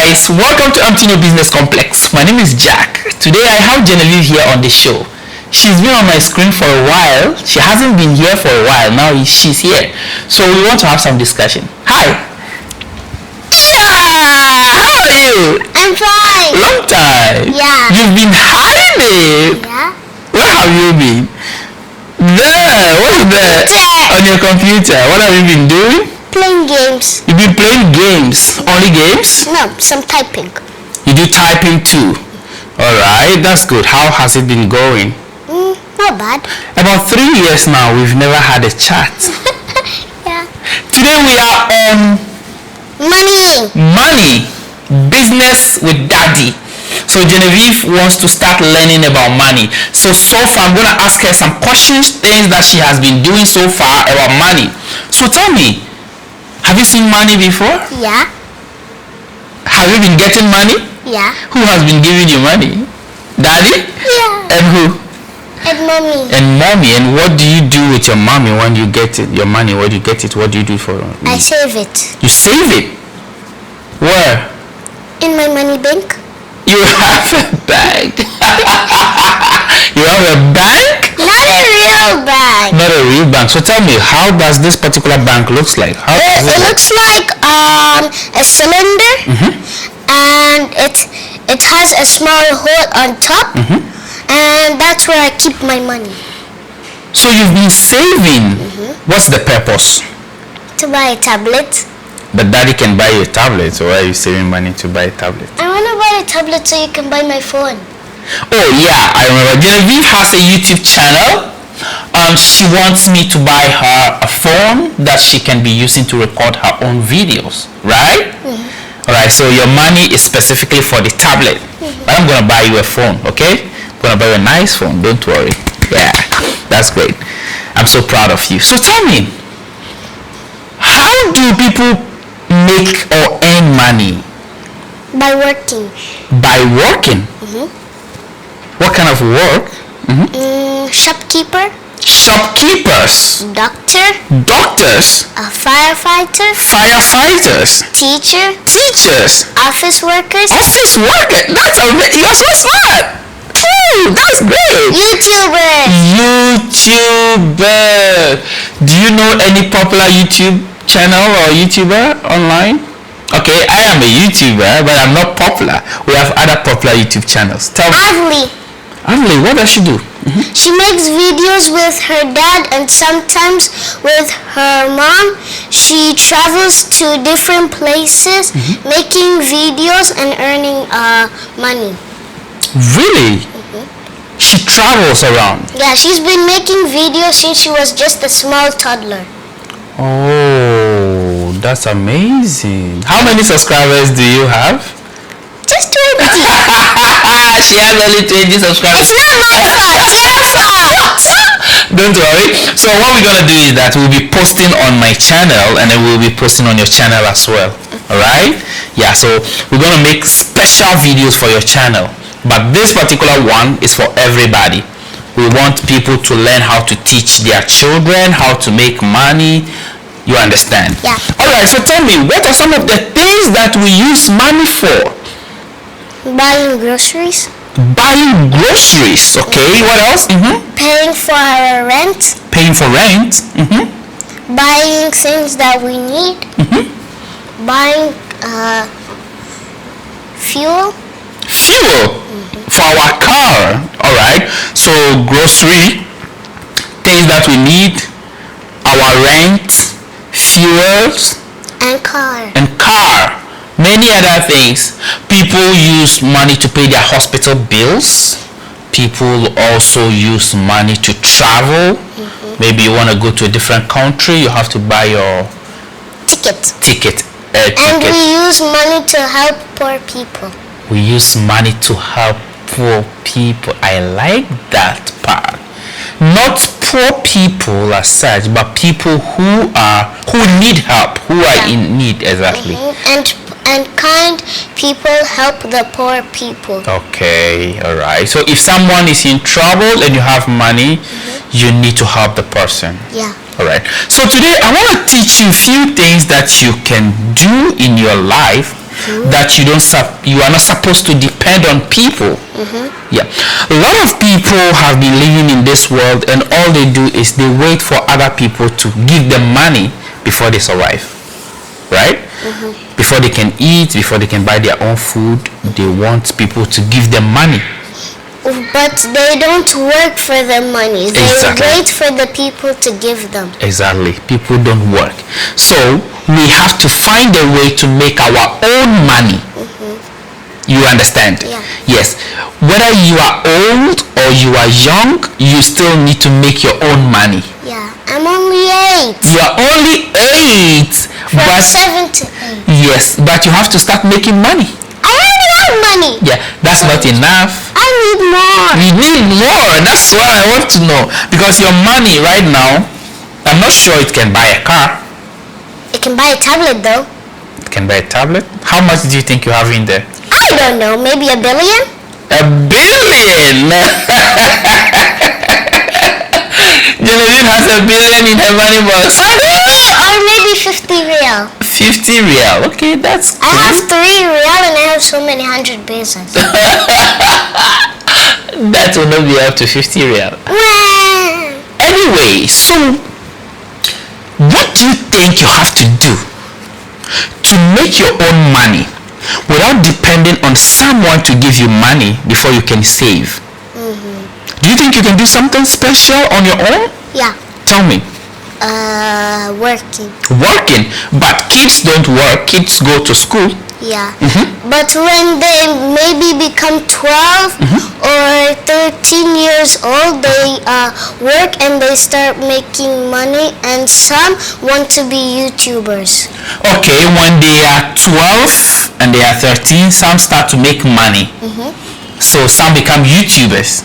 guys, welcome to Antino Business Complex. My name is Jack. Today I have Genevieve here on the show. She's been on my screen for a while. She hasn't been here for a while. Now she's here. So we want to have some discussion. Hi. Yeah, how are you? I'm fine. Long time. Yeah. You've been hiding. Yeah. Where have you been? There. What's there? On your computer. What have you been doing? Playing games. You've been playing games. Only games? No, some typing. You do typing too. Alright, that's good. How has it been going? Not bad. About 3 years now, we've never had a chat. Yeah. Today we are on money, business with daddy. So Genevieve wants to start learning about money. So far I'm going to ask her some questions, things that she has been doing so far about money. So tell me, have you seen money before? Yeah. Have you been getting money? Yeah. Who has been giving you money? Daddy? Yeah. And who? And mommy. And mommy. And what do you do with your mommy when you get it? Your money, when you get it, what do you do for it? I save it. You save it? Where? In my money bank. You have a bank. You have a bank? Not a real bank. Not a real bank. So tell me, how does this particular bank looks like? How It looks like a cylinder, and it has a small hole on top, and that's where I keep my money. So you've been saving. What's the purpose? To buy a tablet. But daddy can buy you a tablet, so why are you saving money to buy a tablet? I want to buy a tablet so you can buy my phone. Oh yeah, I remember. Genevieve has a YouTube channel. She wants me to buy her a phone that she can be using to record her own videos, right? Alright, so your money is specifically for the tablet. But I'm going to buy you a phone, okay? I'm going to buy you a nice phone, don't worry. Yeah, that's great. I'm so proud of you. So tell me, how do people make or earn money? By working. By working? What kind of work? Shopkeeper. Shopkeepers. Doctor. Doctors. A firefighter. Firefighters. Teacher. Teachers. Office workers. Office workers. That's amazing. You're so smart. Ooh, that's great. YouTubers. YouTuber. Do you know any popular YouTube channel or YouTuber online? Okay, I am a YouTuber, but I'm not popular. We have other popular YouTube channels. Tell me. Avli, what does she do? She makes videos with her dad and sometimes with her mom. She travels to different places, making videos and earning money. Really? She travels around? Yeah, she's been making videos since she was just a small toddler. Oh, that's amazing. How many subscribers do you have? Just 20. She has only 20 subscribers. It's not my fault. It's your fault. Don't worry. So what we're going to do is that we'll be posting on my channel and then we'll be posting on your channel as well. Alright? Yeah, so we're going to make special videos for your channel. But this particular one is for everybody. We want people to learn how to teach their children how to make money. You understand? Yeah. Alright, so tell me, what are some of the things that we use money for? Buying groceries. Buying groceries, okay. What else? Paying for our rent. Paying for rent. Buying things that we need. Buying fuel. Fuel for our car. Alright. So grocery, things that we need, our rent, fuels, And car. and car. Many other things. People use money to pay their hospital bills. People also use money to travel. Maybe you want to go to a different country, you have to buy your Ticket. ticket. And we use money to help poor people. We use money to help poor people. I like that part. Not poor people as such, but people who need help, who are in need, exactly. And kind people help the poor people. Okay, alright. So if someone is in trouble and you have money, you need to help the person. Yeah. Alright. So today I want to teach you a few things that you can do in your life that you are not supposed to depend on people. Yeah, a lot of people have been living in this world, and all they do is they wait for other people to give them money before they survive, right? Before they can eat, before they can buy their own food, they want people to give them money. But they don't work for the money. They wait for the people to give them. Exactly. People don't work. So we have to find a way to make our own money. You understand? Yeah. Yes. Whether you are old or you are young, you still need to make your own money. Yeah. I'm only 8. You are only 8. From 7 to 8. Yes, but you have to start making money. I already have money. Yeah, that's not enough. I need more. You need more. That's what I want to know. Because your money right now, I'm not sure it can buy a car. It can buy a tablet though. It can buy a tablet? How much do you think you have in there? I don't know. Maybe $1 billion? $1 billion! Genevieve has $1 billion in her money box. Or maybe 50 real. 50 real. Okay, that's cool. I have 3 real and I have so many 100 pesos. That will not be up to 50 real. Anyway, so what do you think you have to do to make your own money without depending on someone to give you money before you can save? Do you think you can do something special on your own? Yeah. Tell me. Working. Working? But kids don't work. Kids go to school. Yeah. But when they maybe become 12 or 13 years old, they work and they start making money, and some want to be YouTubers. Okay, when they are 12 and they are 13, some start to make money. So some become YouTubers.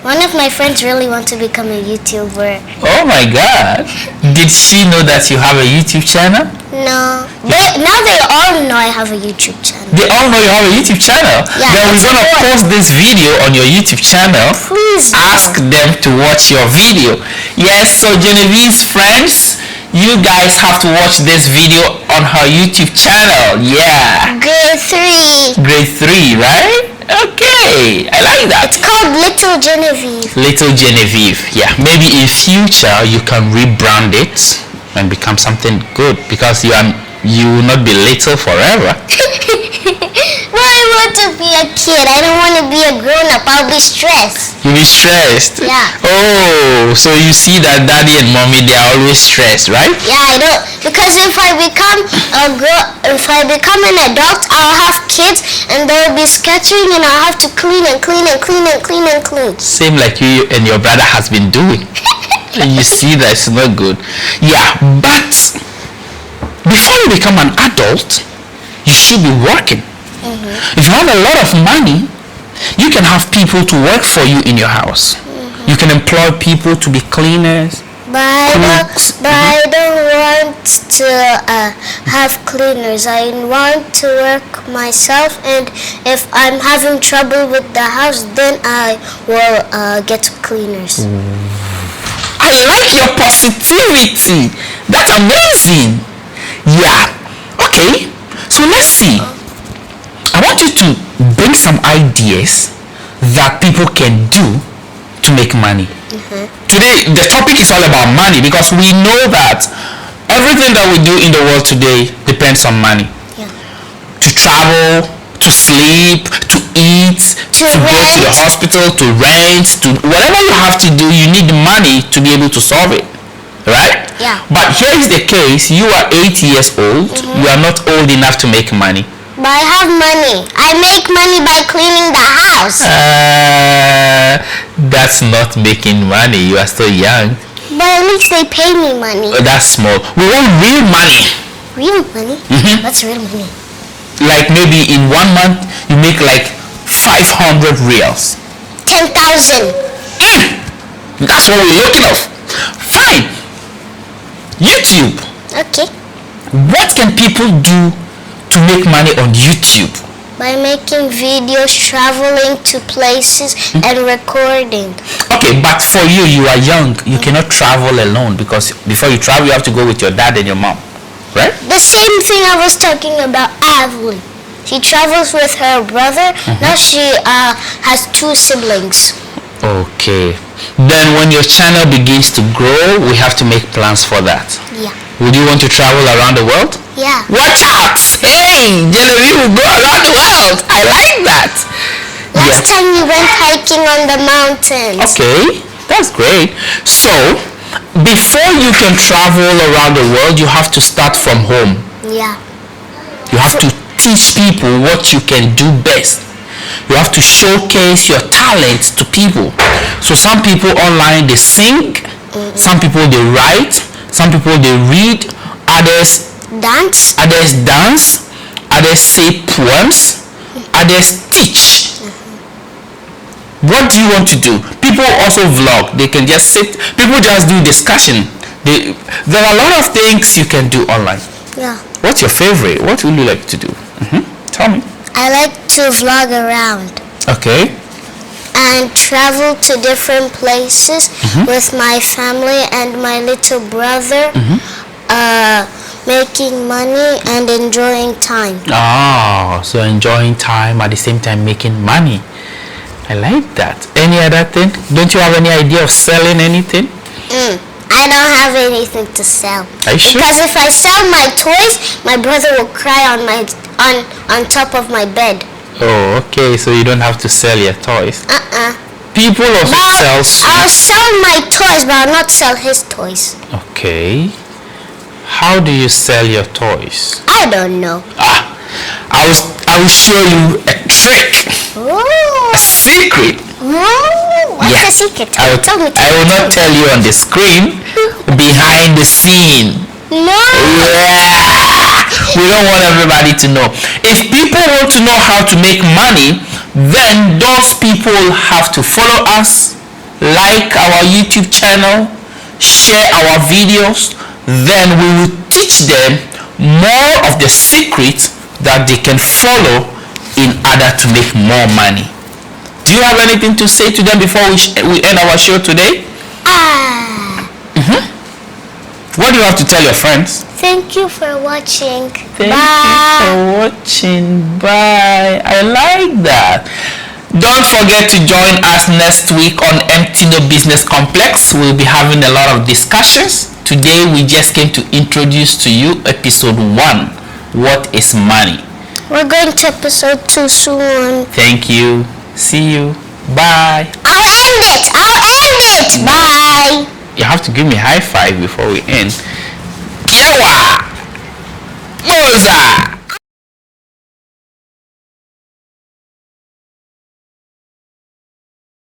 One of my friends really wants to become a YouTuber. Oh my God. Did she know that you have a YouTube channel? No. Now they all know I have a YouTube channel. They all know you have a YouTube channel? Yeah. Then we're going to post this video on your YouTube channel. Please Ask them to watch your video. Yes, so Genevieve's friends, you guys have to watch this video on her YouTube channel. Yeah. Grade 3. Grade 3, right? Okay, I like that. It's called Little Genevieve. Little Genevieve, yeah. Maybe in future you can rebrand it and become something good, because you will not be little forever. Well, I want to be a kid. I don't want to be a grown-up. I'll be stressed. You'll be stressed? Yeah. Oh, so you see that daddy and mommy, they are always stressed, right? Yeah, I don't. Because if I become an adult, I'll have kids and they'll be scattering and I'll have to clean and clean and clean and clean and clean. Same like you and your brother has been doing. And you see that's not good. Yeah, but before you become an adult, you should be working. If you have a lot of money, you can have people to work for you in your house. You can employ people to be cleaners. But I don't want to have cleaners. I want to work myself, and if I'm having trouble with the house, then I will get cleaners. I like your positivity. That's amazing. Yeah. Okay. So let's see. I want you to bring some ideas that people can do to make money. Today, the topic is all about money, because we know that everything that we do in the world today depends on money. Yeah. To travel, to sleep, to eat, to go to the hospital, to rent, to whatever you have to do, you need money to be able to solve it. Right? Yeah. But here is the case. You are 8 years old. You are not old enough to make money. But I have money. I make money by cleaning the house. That's not making money. You are still young. But at least they pay me money. That's small. We want real money. Real money? What's real money? Like maybe in 1 month you make like 500 reals. 10,000. That's what we're looking at. Fine. YouTube. Okay. What can people do to make money on YouTube? By making videos, traveling to places, and recording. Okay, but for you, you are young. You cannot travel alone, because before you travel, you have to go with your dad and your mom. right? The same thing I was talking about, Evelyn. She travels with her brother. Now she has 2 siblings. Okay. Then when your channel begins to grow, we have to make plans for that. Yeah. Would you want to travel around the world? Yeah. Watch out! Hey, Genevieve will go around the world. I like that. Last time we went hiking on the mountains. Okay, that's great. So, before you can travel around the world, you have to start from home. Yeah. You have to teach people what you can do best. You have to showcase your talent to people. So some people online, they sing, some people they write, some people they read, others Dance. others say poems, others teach. What do you want to do? People also vlog. They can just sit, people just do discussion. There are a lot of things you can do online. Yeah. What's your favorite? What would you like to do? Tell me. I like to vlog around Okay. and travel to different places with my family and my little brother, making money and enjoying time. Oh, so enjoying time at the same time making money. I like that. Any other thing? Don't you have any idea of selling anything? I don't have anything to sell. Are you sure? Because if I sell my toys, my brother will cry on top of my bed. Oh, okay. So you don't have to sell your toys. People also sell I'll sweets. sell my toys, but I'll not sell his toys. Okay. How do you sell your toys? I don't know. I will show you a trick, Ooh. a secret. What's Yeah. the secret? I will not tell you on the screen. Behind the scene. No. Yeah. We don't want everybody to know. If people want to know how to make money, then those people have to follow us, like our YouTube channel, share our videos. Then we will teach them more of the secrets that they can follow in order to make more money. Do you have anything to say to them before we end our show today? What do you have to tell your friends? Thank you for watching. Thank Bye. you for watching. Bye. I like that. Don't forget to join us next week on MTNO Business Complex. We'll be having a lot of discussions. Today we just came to introduce to you episode 1. What is money? We're going to episode 2 soon. Thank you. See you. Bye. I'll end it. Bye. You have to give me a high five before we end. Yawa! Moza!